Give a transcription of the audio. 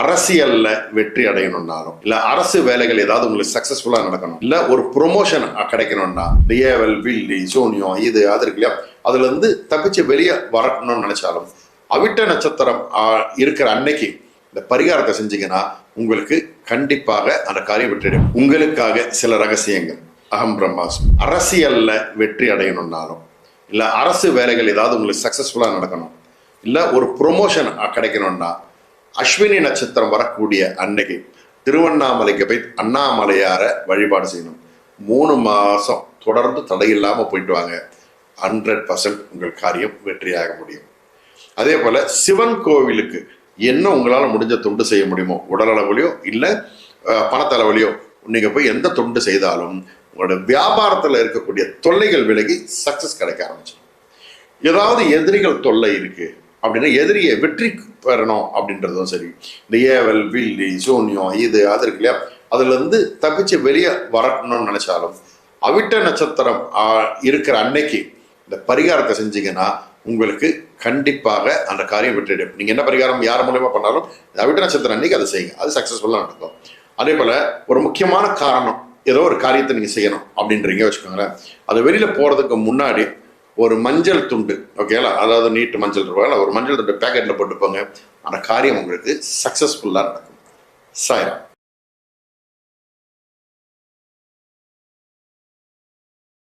அரசியல்ல வெற்றி அடையணும்னாலும் இல்ல அரசு வேலைகள் ஏதாவது உங்களுக்கு சக்சஸ்ஃபுல்லா நடக்கணும் இல்ல ஒரு ப்ரொமோஷன் கிடைக்கணும்னா ஏவல் வில்லி சூனியம் இது அது இருக்கு இல்லையா, அதுல இருந்து தப்பிச்சு வெளியே வரணும்னு நினைச்சாலும் அவிட்ட நட்சத்திரம் இருக்கிற அன்னைக்கு இந்த பரிகாரத்தை செஞ்சீங்கன்னா உங்களுக்கு கண்டிப்பாக அந்த காரியம் வெற்றிடும். உங்களுக்காக சில ரகசியங்கள். அகம் பிரம்மாஸ்மி. அரசியல்ல வெற்றி அடையணும்னாலும் இல்ல அரசு வேலைகள் ஏதாவது உங்களுக்கு சக்சஸ்ஃபுல்லா நடக்கணும் இல்ல ஒரு ப்ரொமோஷன் கிடைக்கணும்னா அஸ்வினி நட்சத்திரம் வரக்கூடிய அன்னைக்கு திருவண்ணாமலைக்கு போய் அண்ணாமலையார வழிபாடு செய்யணும். 3 மாசம் தொடர்ந்து தடையில்லாம போயிட்டு வாங்க. 100% உங்கள் காரியம் வெற்றியாக முடியும். அதே போல சிவன் கோவிலுக்கு என்ன உங்களால் முடிஞ்ச தொண்டு செய்ய முடியுமோ, உடல் அளவுலையோ இல்லை பணத்தளவுலையோ நீங்க போய் எந்த தொண்டு செய்தாலும் உங்களோட வியாபாரத்தில் இருக்கக்கூடிய தொல்லைகள் விலகி சக்சஸ் கிடைக்க ஆரம்பிச்சிடும். ஏதாவது எதிரிகள் தொல்லை இருக்கு அப்படின்னா எதிரியை வெற்றி பெறணும் அப்படின்றதும் சரி, இந்த ஏவல் வில்லி சூன்யம் இது அது இருக்கு இல்லையா, அதுல இருந்து தப்பிச்சு வெளியே வரணும்னு நினைச்சாலும் அவிட்ட நட்சத்திரம் இருக்கிற அன்னைக்கு இந்த பரிகாரத்தை செஞ்சீங்கன்னா உங்களுக்கு கண்டிப்பாக அந்த காரியம் வெற்றிடும். நீங்க என்ன பரிகாரம் யார் மூலமா பண்ணாலும் அவிட்ட நட்சத்திரம் அன்னைக்கு அதை செய்யுங்க, அது சக்சஸ்ஃபுல்லா நடக்கும். அதே போல ஒரு முக்கியமான காரணம், ஏதோ ஒரு காரியத்தை நீங்க செய்யணும் அப்படின்றீங்க வச்சுக்கோங்களேன், அது வெளியில போறதுக்கு முன்னாடி ஒரு மஞ்சள் துண்டு, ஓகேங்களா, அதாவது நீட்டு மஞ்சள் ரூபாய் ஒரு மஞ்சள் துண்டு பேக்கெட்ல போட்டுப்போங்க. அந்த காரியம் உங்களுக்கு சக்சஸ்ஃபுல்லா நடக்கும். சாய்ராம்.